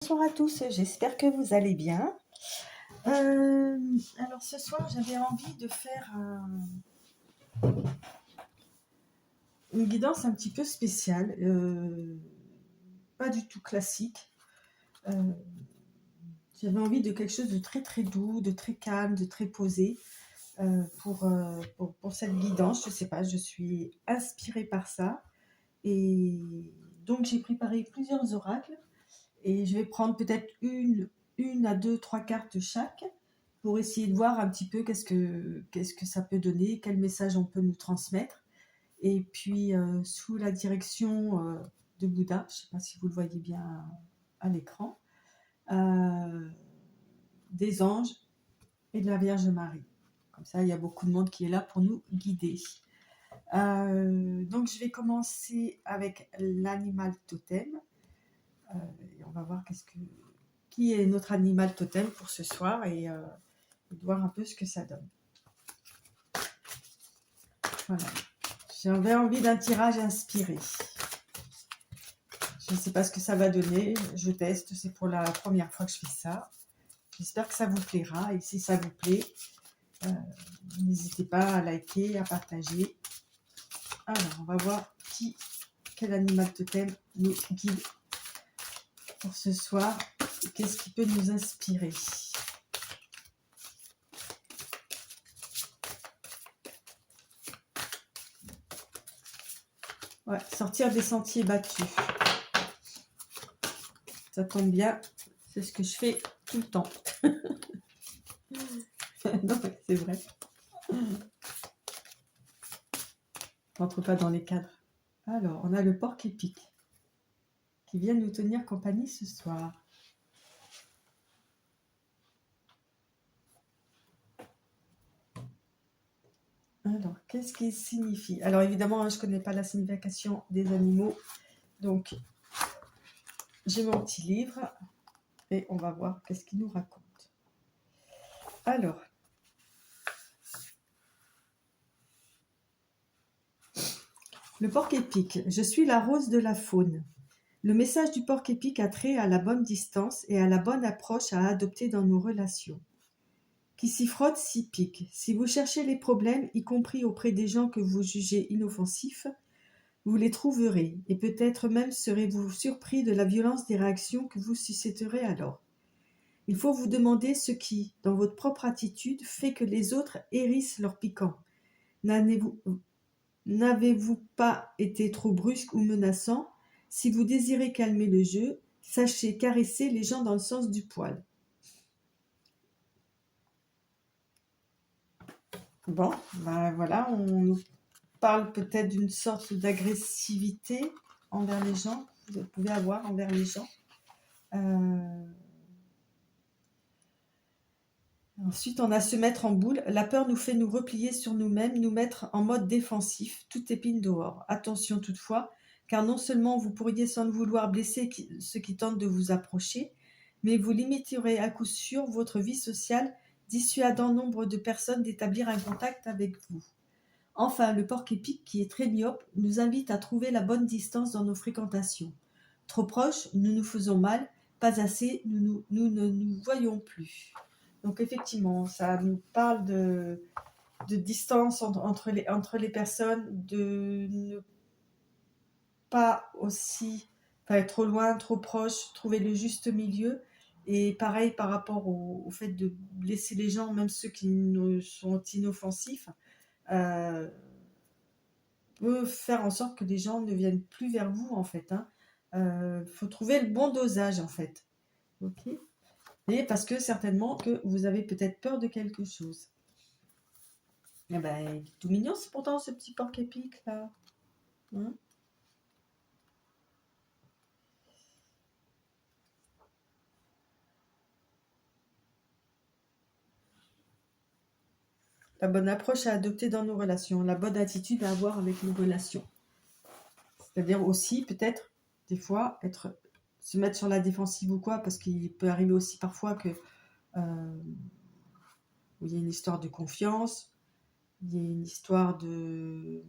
Bonsoir à tous, j'espère que vous allez bien. Alors ce soir, j'avais envie de faire une guidance un petit peu spéciale, pas du tout classique. J'avais envie de quelque chose de très très doux, de très calme, de très posé pour cette guidance. Je sais pas, je suis inspirée par ça. Et donc j'ai préparé plusieurs oracles et je vais prendre peut-être une à deux, trois cartes chaque pour essayer de voir un petit peu qu'est-ce que ça peut donner, quel message on peut nous transmettre. Et puis, sous la direction de Bouddha, je ne sais pas si vous le voyez bien à l'écran, des anges et de la Vierge Marie. Comme ça, il y a beaucoup de monde qui est là pour nous guider. Donc, je vais commencer avec l'animal totem. Et on va voir qui est notre animal totem pour ce soir et voir un peu ce que ça donne. Voilà. J'avais envie d'un tirage inspiré. Je ne sais pas ce que ça va donner. Je teste. C'est pour la première fois que je fais ça. J'espère que ça vous plaira. Et si ça vous plaît, n'hésitez pas à liker, à partager. Alors, on va voir quel animal totem nous guide pour ce soir. Qu'est-ce qui peut nous inspirer ? Ouais, sortir des sentiers battus. Ça tombe bien, c'est ce que je fais tout le temps. Non, c'est vrai. On rentre pas dans les cadres. Alors, on a le porc épique qui vient nous tenir compagnie ce soir. Alors, qu'est-ce qu'il signifie ? Alors, évidemment, je ne connais pas la signification des animaux. Donc, j'ai mon petit livre et on va voir qu'est-ce qu'il nous raconte. Alors, le porc épique. Je suis la rose de la faune. Le message du porc épique a trait à la bonne distance et à la bonne approche à adopter dans nos relations. Qui s'y frotte s'y pique. Si vous cherchez les problèmes, y compris auprès des gens que vous jugez inoffensifs, vous les trouverez, et peut-être même serez-vous surpris de la violence des réactions que vous susciterez alors. Il faut vous demander ce qui, dans votre propre attitude, fait que les autres hérissent leur piquant. N'avez-vous pas été trop brusque ou menaçant ? Si vous désirez calmer le jeu, sachez caresser les gens dans le sens du poil. Bon, ben voilà, on nous parle peut-être d'une sorte d'agressivité envers les gens, vous pouvez avoir envers les gens. Ensuite, on a se mettre en boule. La peur nous fait nous replier sur nous-mêmes, nous mettre en mode défensif, toute épine dehors. Attention toutefois, car non seulement vous pourriez sans le vouloir blesser ceux qui tentent de vous approcher, mais vous limiterez à coup sûr votre vie sociale, dissuadant nombre de personnes d'établir un contact avec vous. Enfin, le porc épique, qui est très myope, nous invite à trouver la bonne distance dans nos fréquentations. Trop proches, nous nous faisons mal, pas assez, nous ne nous voyons plus. Donc effectivement, ça nous parle de distance entre les personnes, de ne pas aussi être trop loin, trop proche, trouver le juste milieu. Et pareil par rapport au fait de laisser les gens, même ceux qui nous sont inoffensifs, peut faire en sorte que les gens ne viennent plus vers vous en fait. Faut trouver le bon dosage en fait. Ok. Et parce que certainement que vous avez peut-être peur de quelque chose. Eh ben, il est tout mignon, c'est pourtant ce petit porc épique là. Hein. La bonne approche à adopter dans nos relations, la bonne attitude à avoir avec nos relations. C'est-à-dire aussi peut-être des fois se mettre sur la défensive ou quoi, parce qu'il peut arriver aussi parfois que où il y a une histoire de confiance, il y a une histoire de...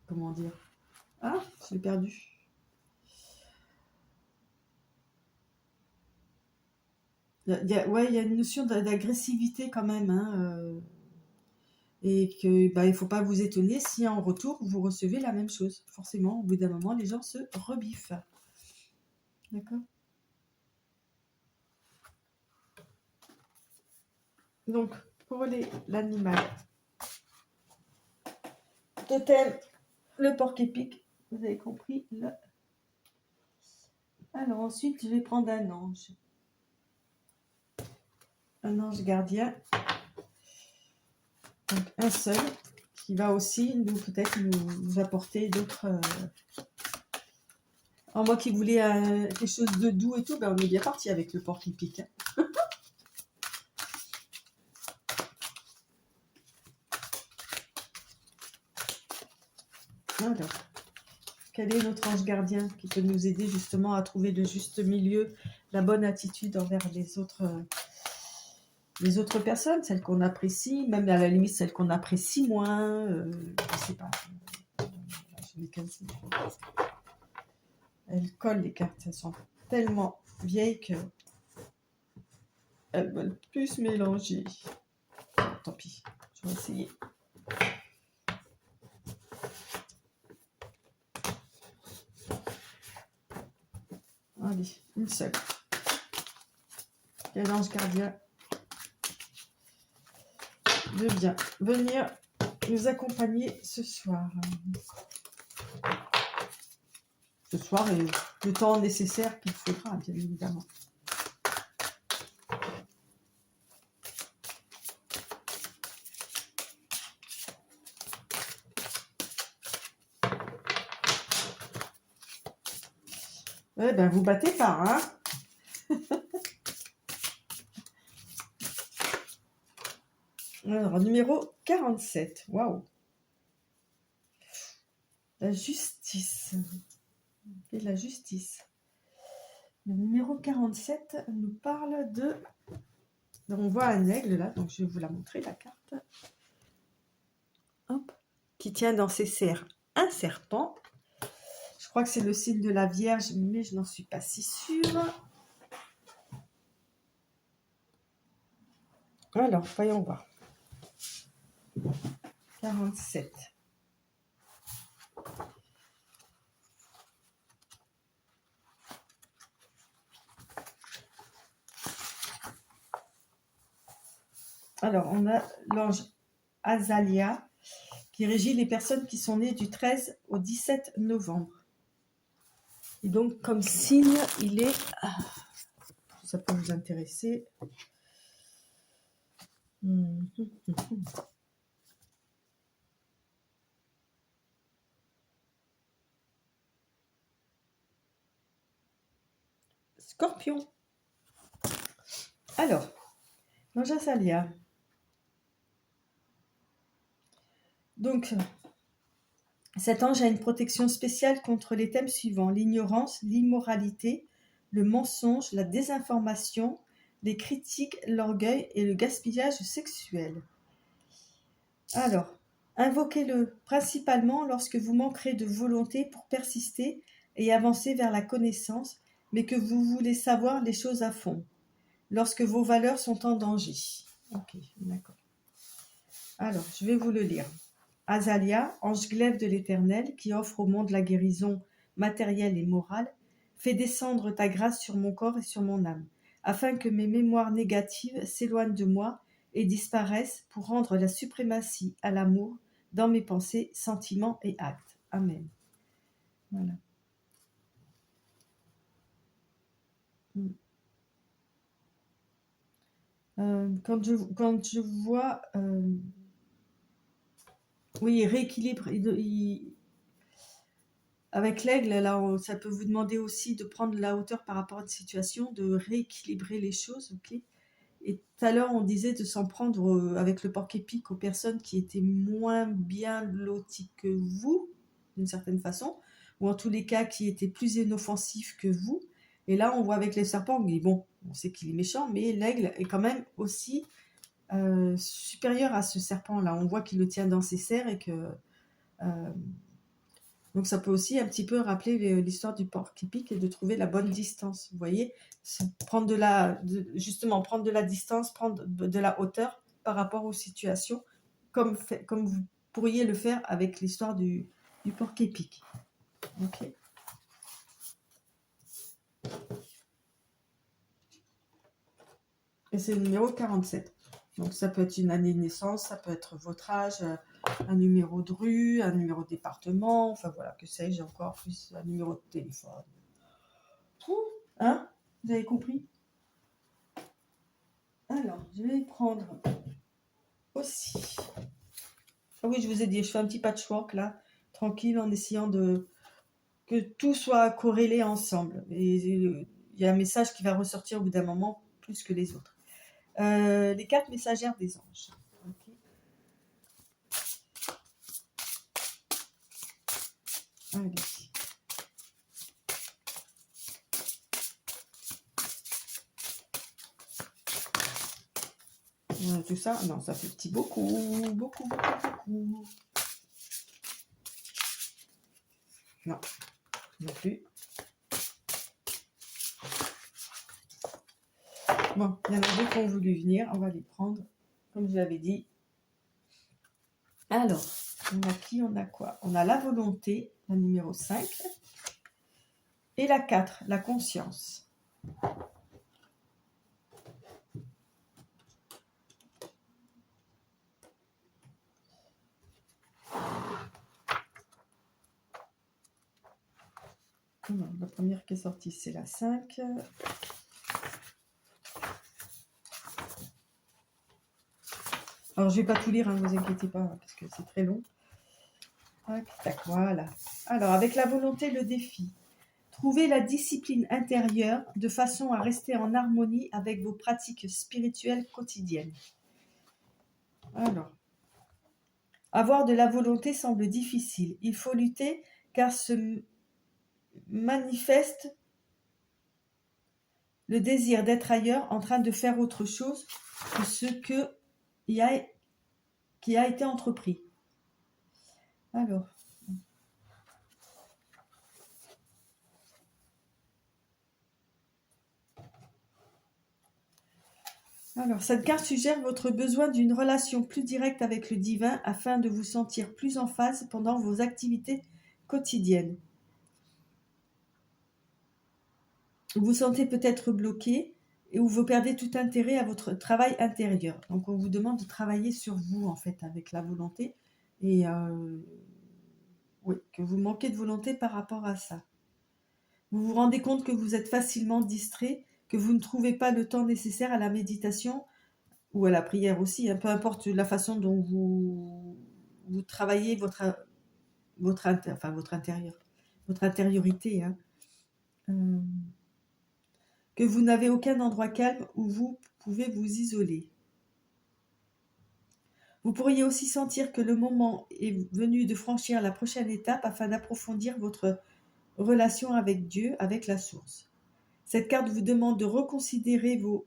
Comment dire ? Ah, je l'ai perdu. Ouais, il y a une notion d'agressivité quand même, hein, et que bah, il ne faut pas vous étonner si en retour vous recevez la même chose. Forcément, au bout d'un moment, les gens se rebiffent. D'accord. Donc, pour l'animal totem, le porc-épic, vous avez compris. Alors ensuite, je vais prendre un ange. Un ange gardien. Donc un seul, qui va aussi peut-être nous apporter d'autres... Alors moi qui voulais quelque chose de doux et tout, ben on est bien parti avec le porc-épic. Hein. Alors, quel est notre ange gardien qui peut nous aider justement à trouver le juste milieu, la bonne attitude envers les autres personnes, celles qu'on apprécie, même à la limite celles qu'on apprécie moins, je sais pas. Je l'ai cassé. Elles collent les cartes, elles sont tellement vieilles que elles veulent plus se mélanger. Tant pis, je vais essayer. Allez, une seule. Quel ange gardien de bien venir nous accompagner ce soir. Ce soir et le temps nécessaire qu'il faudra, bien évidemment. Eh ben, vous battez pas, hein. Alors, numéro 47. Waouh. La justice. Et la justice. Le numéro 47 nous parle de... Donc, on voit un aigle, là. Donc, je vais vous la montrer, la carte. Hop. Qui tient dans ses serres un serpent. Je crois que c'est le signe de la Vierge, mais je n'en suis pas si sûre. Alors, voyons voir. 47. Alors, on a l'ange Azalia qui régit les personnes qui sont nées du 13 au 17 novembre. Et donc, comme signe, il est... ça peut vous intéresser. Scorpion. Alors, l'ange Azalia. Donc, cet ange a une protection spéciale contre les thèmes suivants: l'ignorance, l'immoralité, le mensonge, la désinformation, les critiques, l'orgueil et le gaspillage sexuel. Alors, invoquez-le principalement lorsque vous manquerez de volonté pour persister et avancer vers la connaissance, mais que vous voulez savoir les choses à fond, lorsque vos valeurs sont en danger. Ok, d'accord. Alors, je vais vous le lire. Azalia, ange glaive de l'Éternel, qui offre au monde la guérison matérielle et morale, fais descendre ta grâce sur mon corps et sur mon âme, afin que mes mémoires négatives s'éloignent de moi et disparaissent pour rendre la suprématie à l'amour dans mes pensées, sentiments et actes. Amen. Voilà. Quand je vois... oui, il rééquilibre. Avec l'aigle, là, ça peut vous demander aussi de prendre la hauteur par rapport à une situation, de rééquilibrer les choses, ok. Et tout à l'heure, on disait de s'en prendre avec le porc-épic aux personnes qui étaient moins bien loties que vous, d'une certaine façon, ou en tous les cas qui étaient plus inoffensifs que vous. Et là, on voit avec les serpents, mais bon, on sait qu'il est méchant, mais l'aigle est quand même aussi supérieur à ce serpent-là. On voit qu'il le tient dans ses serres et que Donc ça peut aussi un petit peu rappeler l'histoire du porc-épic et de trouver la bonne distance. Vous voyez, prendre justement prendre de la distance, prendre de la hauteur par rapport aux situations, comme vous pourriez le faire avec l'histoire du porc-épic. Ok. Et c'est le numéro 47. Donc ça peut être une année de naissance, ça peut être votre âge, un numéro de rue, un numéro de département, enfin voilà, que sais-je encore, plus un numéro de téléphone. Hein? Vous avez compris? Alors, je vais prendre aussi. Ah oui, je vous ai dit, je fais un petit patchwork là, tranquille, en essayant que tout soit corrélé ensemble. Et il y a un message qui va ressortir au bout d'un moment plus que les autres. Les 4 messagères des anges. Okay. Allez. Tout ça, non, ça fait petit beaucoup. Non, non plus. Bon, il y en a deux qui ont voulu venir, on va les prendre, comme je l'avais dit. Alors, on a qui, on a quoi? On a la volonté, la numéro 5, et la 4, la conscience. Non, la première qui est sortie, c'est la 5. Alors, je ne vais pas tout lire, ne vous inquiétez pas, parce que c'est très long. Tac, tac, voilà. Alors, avec la volonté, le défi. Trouvez la discipline intérieure de façon à rester en harmonie avec vos pratiques spirituelles quotidiennes. Alors, avoir de la volonté semble difficile. Il faut lutter car se manifeste le désir d'être ailleurs, en train de faire autre chose que ce qui a été entrepris. Alors, cette carte suggère votre besoin d'une relation plus directe avec le divin afin de vous sentir plus en phase pendant vos activités quotidiennes. Vous vous sentez peut-être bloqué et vous perdez tout intérêt à votre travail intérieur. Donc, on vous demande de travailler sur vous, en fait, avec la volonté. Et oui, que vous manquez de volonté par rapport à ça. Vous vous rendez compte que vous êtes facilement distrait, que vous ne trouvez pas le temps nécessaire à la méditation ou à la prière aussi, peu importe la façon dont vous travaillez votre intérieur, votre intériorité. Que vous n'avez aucun endroit calme où vous pouvez vous isoler. Vous pourriez aussi sentir que le moment est venu de franchir la prochaine étape afin d'approfondir votre relation avec Dieu, avec la source. Cette carte vous demande de reconsidérer vos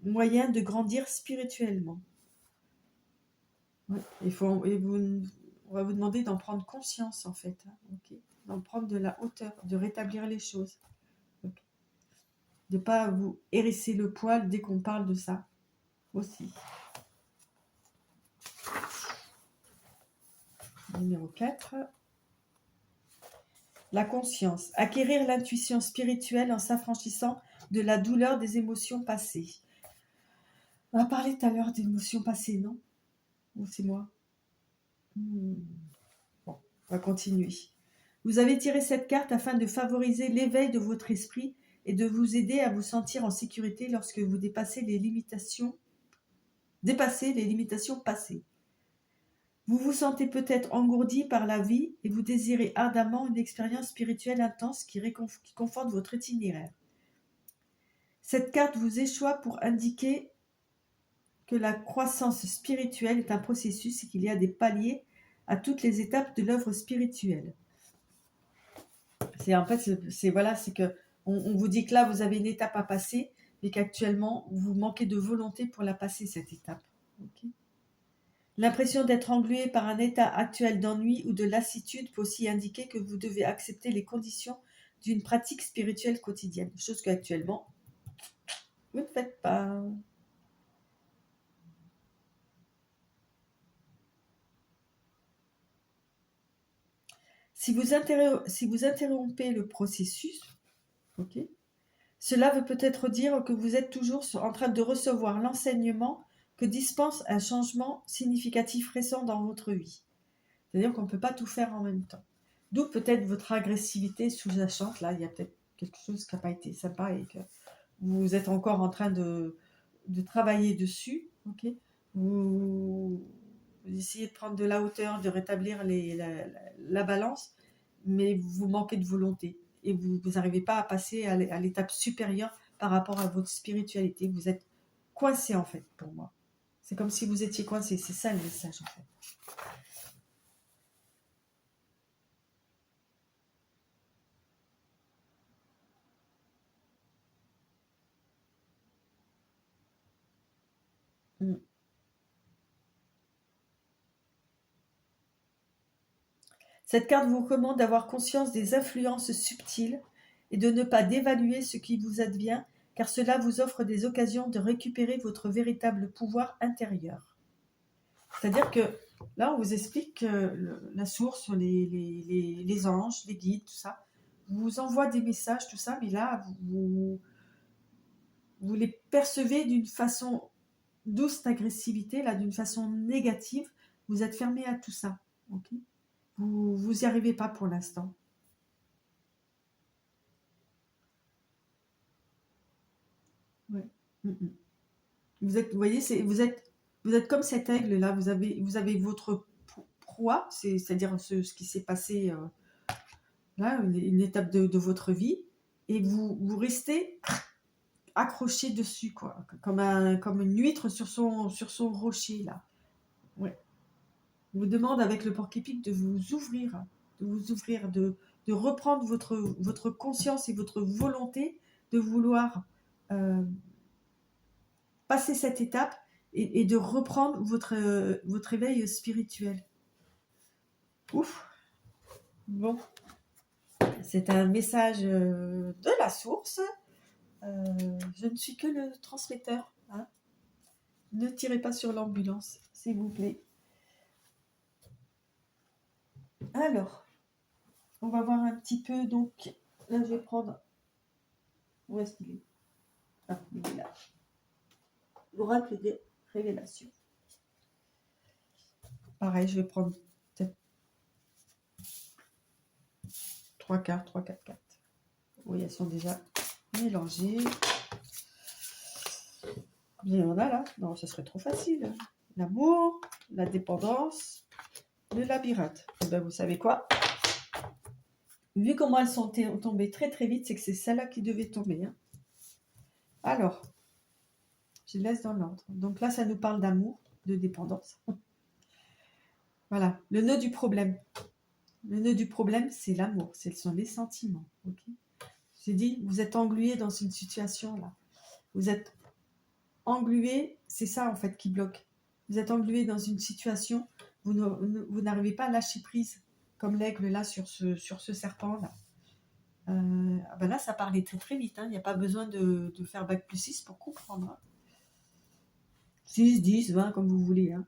moyens de grandir spirituellement. Ouais, on va vous demander d'en prendre conscience en fait, d'en prendre de la hauteur, de rétablir les choses. De ne pas vous hérisser le poil dès qu'on parle de ça aussi. Numéro 4. La conscience. Acquérir l'intuition spirituelle en s'affranchissant de la douleur des émotions passées. On a parlé tout à l'heure d'émotions passées, non? Ou c'est moi? Bon, on va continuer. Vous avez tiré cette carte afin de favoriser l'éveil de votre esprit et de vous aider à vous sentir en sécurité lorsque vous dépassez les limitations passées. Vous vous sentez peut-être engourdi par la vie et vous désirez ardemment une expérience spirituelle intense qui conforte votre itinéraire. Cette carte vous échoit pour indiquer que la croissance spirituelle est un processus et qu'il y a des paliers à toutes les étapes de l'œuvre spirituelle. C'est que on vous dit que là vous avez une étape à passer, mais qu'actuellement vous manquez de volonté pour la passer cette étape. Okay. L'impression d'être englué par un état actuel d'ennui ou de lassitude peut aussi indiquer que vous devez accepter les conditions d'une pratique spirituelle quotidienne, chose qu'actuellement, vous ne faites pas. Si vous interrompez le processus, ok, cela veut peut-être dire que vous êtes toujours en train de recevoir l'enseignement que dispense un changement significatif récent dans votre vie. C'est-à-dire qu'on ne peut pas tout faire en même temps. D'où peut-être votre agressivité sous-jacente. Là, il y a peut-être quelque chose qui n'a pas été sympa et que vous êtes encore en train de travailler dessus. Okay, vous essayez de prendre de la hauteur, de rétablir la balance, mais vous manquez de volonté et vous n'arrivez pas à passer à l'étape supérieure par rapport à votre spiritualité. Vous êtes coincé en fait, pour moi. C'est comme si vous étiez coincé. C'est ça le message en fait. Mm. Cette carte vous recommande d'avoir conscience des influences subtiles et de ne pas dévaluer ce qui vous advient, car cela vous offre des occasions de récupérer votre véritable pouvoir intérieur. C'est-à-dire que là, on vous explique que la source, les anges, les guides, tout ça, vous envoient des messages, tout ça, mais là, vous les percevez d'une façon douce d'agressivité, là, d'une façon négative. Vous êtes fermé à tout ça. Okay, vous n'y arrivez pas pour l'instant. Ouais. Vous voyez, vous êtes comme cet aigle là. Vous avez votre proie, c'est-à-dire ce qui s'est passé là, une étape de votre vie, et vous restez accroché dessus, quoi, comme une huître sur son rocher là. Ouais. On vous demande avec le porc-épic de vous ouvrir, de reprendre votre conscience et votre volonté de vouloir passer cette étape et de reprendre votre éveil spirituel. Ouf. Bon, c'est un message de la source. Je ne suis que le transmetteur. Hein. Ne tirez pas sur l'ambulance, s'il vous plaît. Alors, on va voir un petit peu. Donc, là, je vais prendre. Où est-ce qu'il est? Ah, il est là. L'oracle des révélations. Pareil, je vais prendre peut-être 3 cartes. Oui, elles sont déjà mélangées. Combien on a là? Non, ce serait trop facile. L'amour, la dépendance, le labyrinthe. Et ben, vous savez quoi? Vu comment elles sont tombées très très vite, c'est que c'est celle-là qui devait tomber. Hein. Alors, je laisse dans l'ordre. Donc là, ça nous parle d'amour, de dépendance. Voilà, le nœud du problème. Le nœud du problème, c'est l'amour, ce sont les sentiments. Okay, j'ai dit, vous êtes englué dans une situation là. Vous êtes englué, c'est ça en fait qui bloque. Vous êtes englué dans une situation, vous n'arrivez pas à lâcher prise, comme l'aigle là sur ce serpent là. Ben là, ça parlait très très vite. Hein. Il n'y a pas besoin de faire bac plus 6 pour comprendre. Hein. 6, 10, 20, comme vous voulez. Hein.